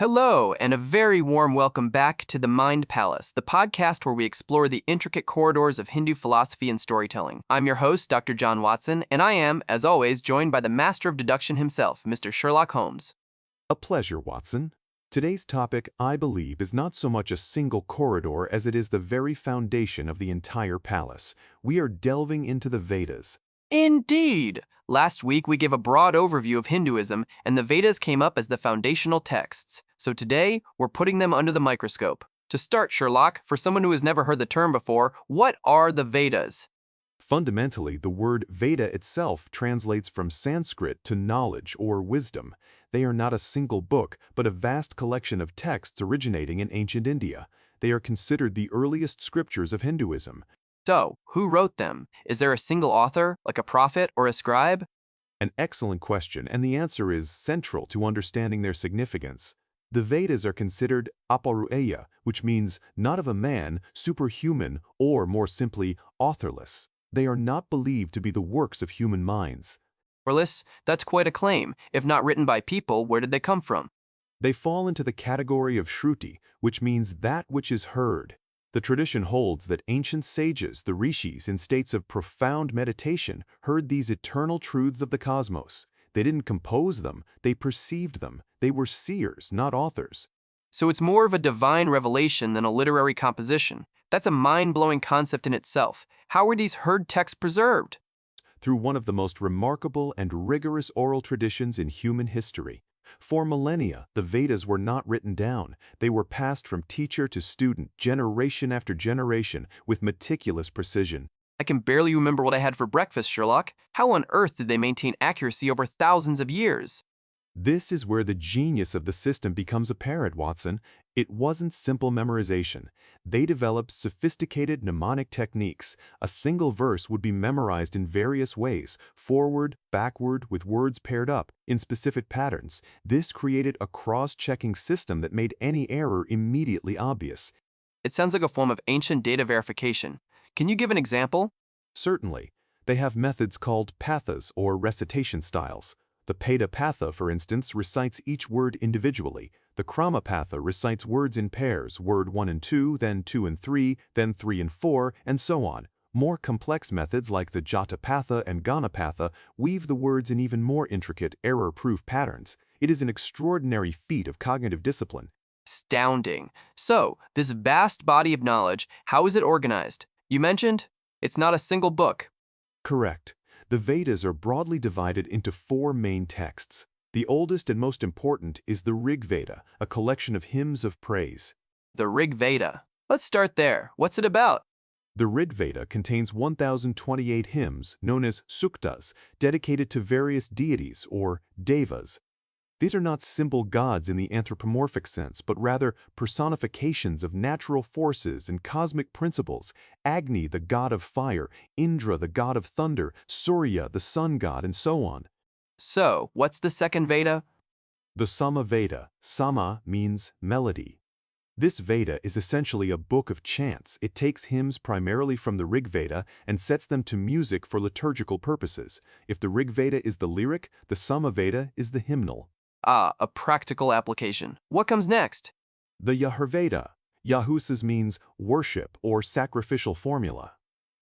Hello, and a very warm welcome back to the Mind Palace, the podcast where we explore the intricate corridors of Hindu philosophy and storytelling. I'm your host, Dr. John Watson, and I am, as always, joined by the master of deduction himself, Mr. Sherlock Holmes. A pleasure, Watson. Today's topic, I believe, is not so much a single corridor as it is the very foundation of the entire palace. We are delving into the Vedas. Indeed! Last week we gave a broad overview of Hinduism, and the Vedas came up as the foundational texts. So today, we're putting them under the microscope. To start, Sherlock, for someone who has never heard the term before, what are the Vedas? Fundamentally, the word Veda itself translates from Sanskrit to knowledge or wisdom. They are not a single book, but a vast collection of texts originating in ancient India. They are considered the earliest scriptures of Hinduism. So, who wrote them? Is there a single author, like a prophet or a scribe? An excellent question, and the answer is central to understanding their significance. The Vedas are considered aparueya, which means not of a man, superhuman, or more simply, authorless. They are not believed to be the works of human minds. Orlis, that's quite a claim. If not written by people, where did they come from? They fall into the category of shruti, which means that which is heard. The tradition holds that ancient sages, the rishis, in states of profound meditation, heard these eternal truths of the cosmos. They didn't compose them, they perceived them. They were seers, not authors. So it's more of a divine revelation than a literary composition. That's a mind-blowing concept in itself. How were these heard texts preserved? Through one of the most remarkable and rigorous oral traditions in human history. For millennia, the Vedas were not written down. They were passed from teacher to student, generation after generation, with meticulous precision. I can barely remember what I had for breakfast, Sherlock. How on earth did they maintain accuracy over thousands of years? This is where the genius of the system becomes apparent, Watson. It wasn't simple memorization. They developed sophisticated mnemonic techniques. A single verse would be memorized in various ways, forward, backward, with words paired up, in specific patterns. This created a cross-checking system that made any error immediately obvious. It sounds like a form of ancient data verification. Can you give an example? Certainly. They have methods called pathas, or recitation styles. The Peda-patha, for instance, recites each word individually. The Krama-patha recites words in pairs, word 1 and 2, then 2 and 3, then 3 and 4, and so on. More complex methods like the Jata-patha and Gana-patha weave the words in even more intricate, error-proof patterns. It is an extraordinary feat of cognitive discipline. Astounding. So, this vast body of knowledge, how is it organized? You mentioned it's not a single book. Correct. The Vedas are broadly divided into four main texts. The oldest and most important is the Rig Veda, a collection of hymns of praise. The Rig Veda. Let's start there. What's it about? The Rig Veda contains 1,028 hymns, known as suktas, dedicated to various deities or devas. These are not simple gods in the anthropomorphic sense, but rather personifications of natural forces and cosmic principles. Agni, the god of fire, Indra, the god of thunder, Surya, the sun god, and so on. So, what's the second Veda? The Sama Veda. Sama means melody. This Veda is essentially a book of chants. It takes hymns primarily from the Rig Veda and sets them to music for liturgical purposes. If the Rig Veda is the lyric, the Sama Veda is the hymnal. Ah, a practical application. What comes next? The Yajurveda. Yahusas means worship or sacrificial formula.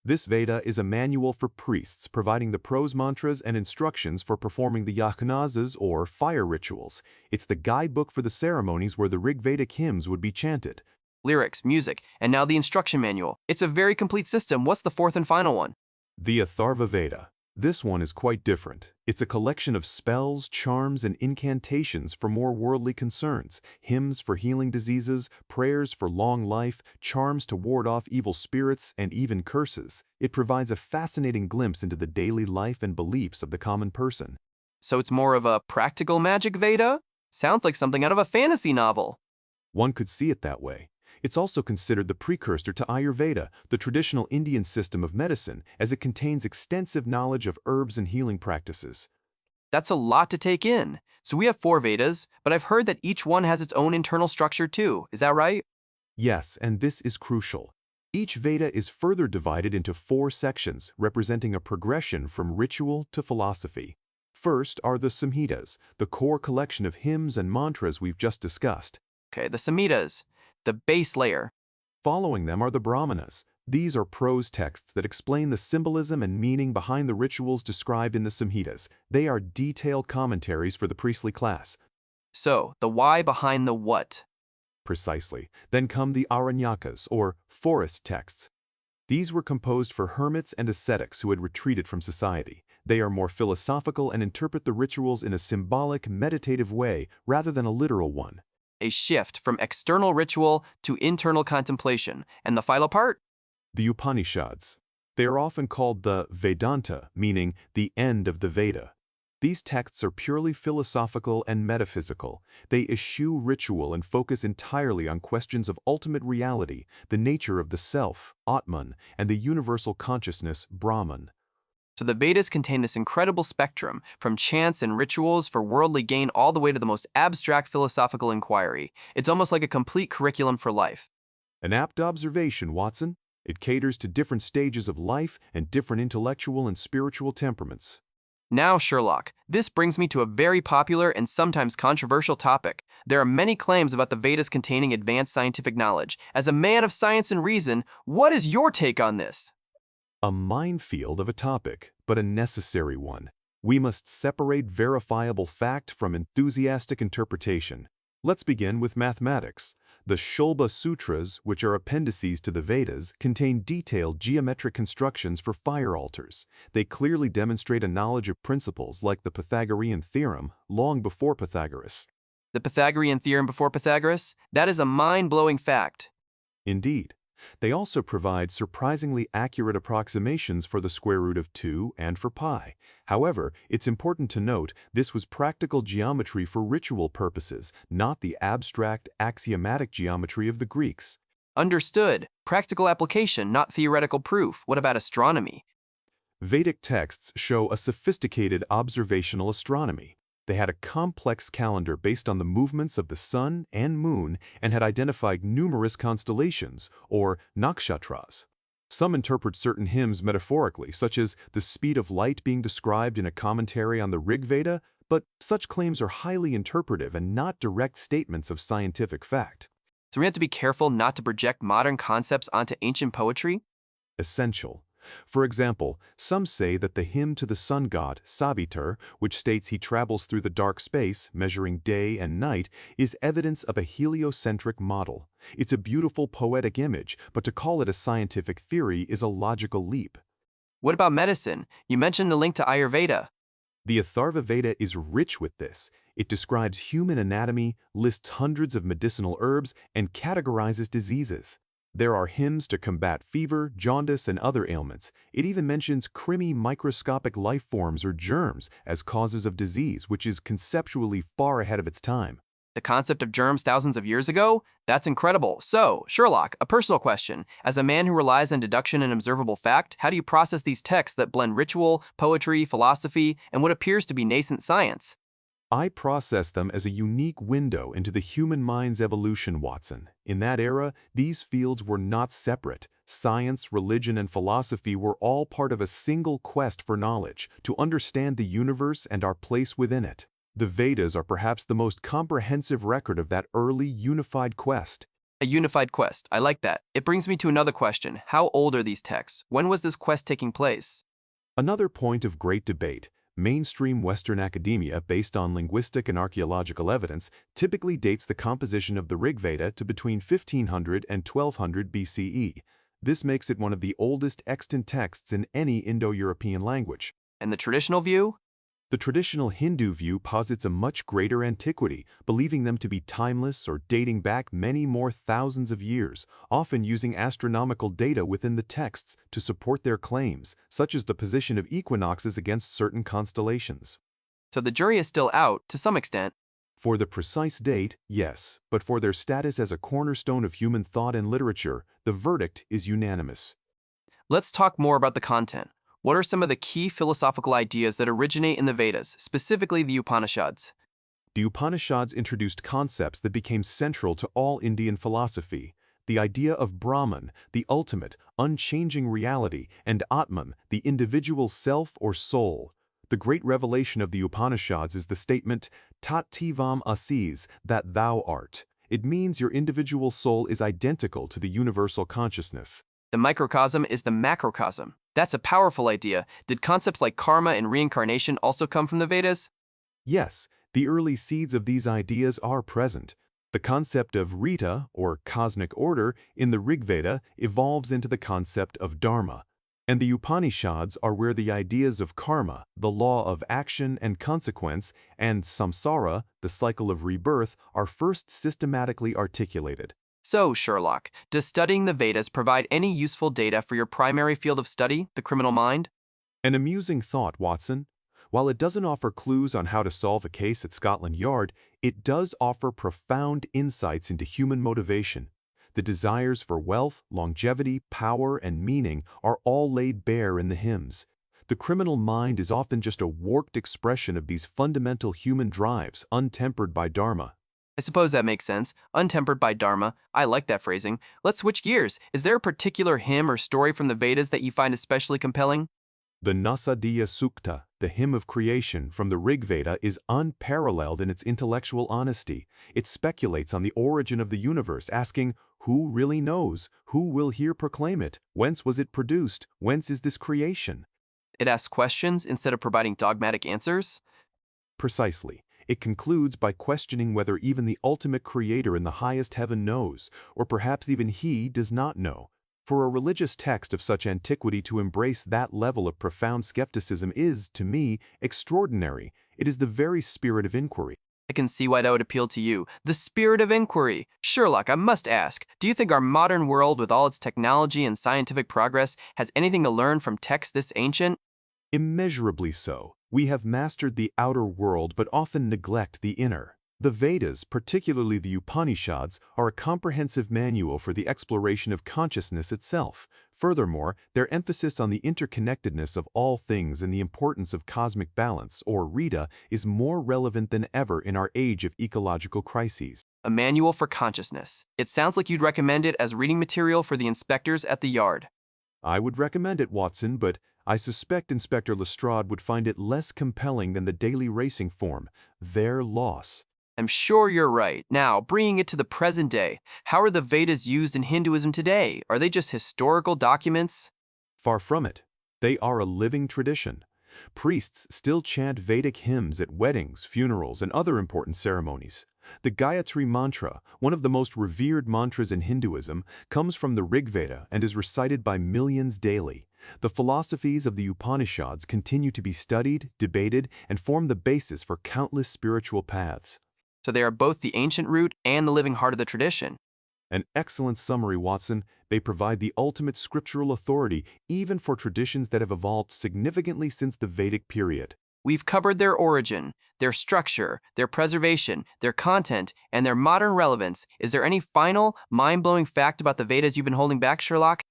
This Veda is a manual for priests, providing the prose mantras and instructions for performing the yajnas or fire rituals. It's the guidebook for the ceremonies where the Rig Vedic hymns would be chanted. Lyrics, music, and now the instruction manual. It's a very complete system. What's the fourth and final one? The Atharva Veda. This one is quite different. It's a collection of spells, charms, and incantations for more worldly concerns, hymns for healing diseases, prayers for long life, charms to ward off evil spirits, and even curses. It provides a fascinating glimpse into the daily life and beliefs of the common person. So it's more of a practical magic Veda? Sounds like something out of a fantasy novel. One could see it that way. It's also considered the precursor to Ayurveda, the traditional Indian system of medicine, as it contains extensive knowledge of herbs and healing practices. That's a lot to take in. So we have four Vedas, but I've heard that each one has its own internal structure too. Is that right? Yes, and this is crucial. Each Veda is further divided into four sections, representing a progression from ritual to philosophy. First are the Samhitas, the core collection of hymns and mantras we've just discussed. Okay, the Samhitas, the base layer. Following them are the Brahmanas. These are prose texts that explain the symbolism and meaning behind the rituals described in the Samhitas. They are detailed commentaries for the priestly class. So, the why behind the what. Precisely. Then come the Aranyakas, or forest texts. These were composed for hermits and ascetics who had retreated from society. They are more philosophical and interpret the rituals in a symbolic, meditative way rather than a literal one. A shift from external ritual to internal contemplation. And the final part? The Upanishads. They are often called the Vedanta, meaning the end of the Veda. These texts are purely philosophical and metaphysical. They eschew ritual and focus entirely on questions of ultimate reality, the nature of the self, Atman, and the universal consciousness, Brahman. So the Vedas contain this incredible spectrum, from chants and rituals for worldly gain all the way to the most abstract philosophical inquiry. It's almost like a complete curriculum for life. An apt observation, Watson. It caters to different stages of life and different intellectual and spiritual temperaments. Now, Sherlock, this brings me to a very popular and sometimes controversial topic. There are many claims about the Vedas containing advanced scientific knowledge. As a man of science and reason, what is your take on this? A minefield of a topic, but a necessary one. We must separate verifiable fact from enthusiastic interpretation. Let's begin with mathematics. The Shulba Sutras, which are appendices to the Vedas, contain detailed geometric constructions for fire altars. They clearly demonstrate a knowledge of principles like the Pythagorean theorem long before Pythagoras. The Pythagorean theorem before Pythagoras? That is a mind-blowing fact. Indeed. They also provide surprisingly accurate approximations for the square root of 2 and for pi. However, it's important to note this was practical geometry for ritual purposes, not the abstract, axiomatic geometry of the Greeks. Understood. Practical application, not theoretical proof. What about astronomy? Vedic texts show a sophisticated observational astronomy. They had a complex calendar based on the movements of the sun and moon and had identified numerous constellations, or nakshatras. Some interpret certain hymns metaphorically, such as the speed of light being described in a commentary on the Rig Veda, but such claims are highly interpretive and not direct statements of scientific fact. So we have to be careful not to project modern concepts onto ancient poetry? Essential. For example, some say that the hymn to the sun god, Savitar, which states he travels through the dark space, measuring day and night, is evidence of a heliocentric model. It's a beautiful poetic image, but to call it a scientific theory is a logical leap. What about medicine? You mentioned the link to Ayurveda. The Atharva Veda is rich with this. It describes human anatomy, lists hundreds of medicinal herbs, and categorizes diseases. There are hymns to combat fever, jaundice, and other ailments. It even mentions creamy microscopic life forms or germs as causes of disease, which is conceptually far ahead of its time. The concept of germs thousands of years ago? That's incredible. So, Sherlock, a personal question. As a man who relies on deduction and observable fact, how do you process these texts that blend ritual, poetry, philosophy, and what appears to be nascent science? I process them as a unique window into the human mind's evolution, Watson. In that era, these fields were not separate. Science, religion, and philosophy were all part of a single quest for knowledge, to understand the universe and our place within it. The Vedas are perhaps the most comprehensive record of that early unified quest. A unified quest. I like that. It brings me to another question. How old are these texts? When was this quest taking place? Another point of great debate. Mainstream Western academia, based on linguistic and archaeological evidence, typically dates the composition of the Rig Veda to between 1500 and 1200 BCE. This makes it one of the oldest extant texts in any Indo-European language. And the traditional view? The traditional Hindu view posits a much greater antiquity, believing them to be timeless or dating back many more thousands of years, often using astronomical data within the texts to support their claims, such as the position of equinoxes against certain constellations. So the jury is still out, to some extent. For the precise date, yes, but for their status as a cornerstone of human thought and literature, the verdict is unanimous. Let's talk more about the content. What are some of the key philosophical ideas that originate in the Vedas, specifically the Upanishads? The Upanishads introduced concepts that became central to all Indian philosophy. The idea of Brahman, the ultimate, unchanging reality, and Atman, the individual self or soul. The great revelation of the Upanishads is the statement, Tat Tivam Asis, that thou art. It means your individual soul is identical to the universal consciousness. The microcosm is the macrocosm. That's a powerful idea. Did concepts like karma and reincarnation also come from the Vedas? Yes, the early seeds of these ideas are present. The concept of Rita, or cosmic order, in the Rig Veda evolves into the concept of Dharma. And the Upanishads are where the ideas of karma, the law of action and consequence, and samsara, the cycle of rebirth, are first systematically articulated. So, Sherlock, does studying the Vedas provide any useful data for your primary field of study, the criminal mind? An amusing thought, Watson. While it doesn't offer clues on how to solve a case at Scotland Yard, it does offer profound insights into human motivation. The desires for wealth, longevity, power, and meaning are all laid bare in the hymns. The criminal mind is often just a warped expression of these fundamental human drives, untempered by Dharma. I suppose that makes sense. Untempered by Dharma. I like that phrasing. Let's switch gears. Is there a particular hymn or story from the Vedas that you find especially compelling? The Nasadiya Sukta, the hymn of creation from the Rig Veda, is unparalleled in its intellectual honesty. It speculates on the origin of the universe, asking, who really knows? Who will here proclaim it? Whence was it produced? Whence is this creation? It asks questions instead of providing dogmatic answers? Precisely. It concludes by questioning whether even the ultimate creator in the highest heaven knows, or perhaps even he does not know. For a religious text of such antiquity to embrace that level of profound skepticism is, to me, extraordinary. It is the very spirit of inquiry. I can see why that would appeal to you. The spirit of inquiry. Sherlock, I must ask, do you think our modern world, with all its technology and scientific progress, has anything to learn from texts this ancient? Immeasurably so. We have mastered the outer world but often neglect the inner. The Vedas, particularly the Upanishads, are a comprehensive manual for the exploration of consciousness itself. Furthermore, their emphasis on the interconnectedness of all things and the importance of cosmic balance, or Rita, is more relevant than ever in our age of ecological crises. A manual for consciousness. It sounds like you'd recommend it as reading material for the inspectors at the yard. I would recommend it, Watson, but I suspect Inspector Lestrade would find it less compelling than the daily racing form. Their loss. I'm sure you're right. Now, bringing it to the present day, how are the Vedas used in Hinduism today? Are they just historical documents? Far from it. They are a living tradition. Priests still chant Vedic hymns at weddings, funerals, and other important ceremonies. The Gayatri Mantra, one of the most revered mantras in Hinduism, comes from the Rig Veda and is recited by millions daily. The philosophies of the Upanishads continue to be studied, debated, and form the basis for countless spiritual paths. So they are both the ancient root and the living heart of the tradition. An excellent summary, Watson. They provide the ultimate scriptural authority, even for traditions that have evolved significantly since the Vedic period. We've covered their origin, their structure, their preservation, their content, and their modern relevance. Is there any final, mind-blowing fact about the Vedas you've been holding back, Sherlock?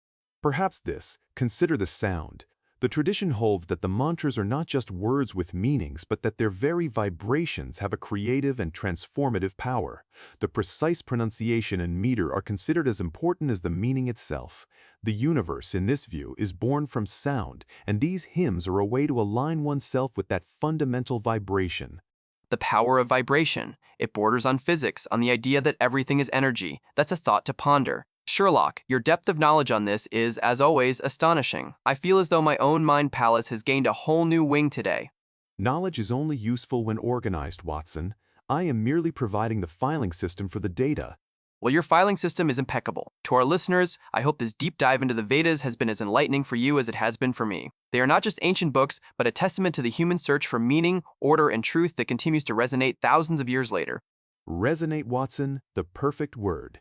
Perhaps this: consider the sound. The tradition holds that the mantras are not just words with meanings, but that their very vibrations have a creative and transformative power. The precise pronunciation and meter are considered as important as the meaning itself. The universe, in this view, is born from sound, and these hymns are a way to align oneself with that fundamental vibration. The power of vibration. It borders on physics, on the idea that everything is energy. That's a thought to ponder. Sherlock, your depth of knowledge on this is, as always, astonishing. I feel as though my own mind palace has gained a whole new wing today. Knowledge is only useful when organized, Watson. I am merely providing the filing system for the data. Well, your filing system is impeccable. To our listeners, I hope this deep dive into the Vedas has been as enlightening for you as it has been for me. They are not just ancient books, but a testament to the human search for meaning, order, and truth that continues to resonate thousands of years later. Resonate, Watson, the perfect word.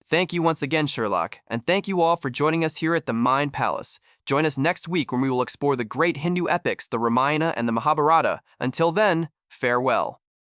Thank you once again, Sherlock, and thank you all for joining us here at the Mind Palace. Join us next week when we will explore the great Hindu epics, the Ramayana and the Mahabharata. Until then, farewell.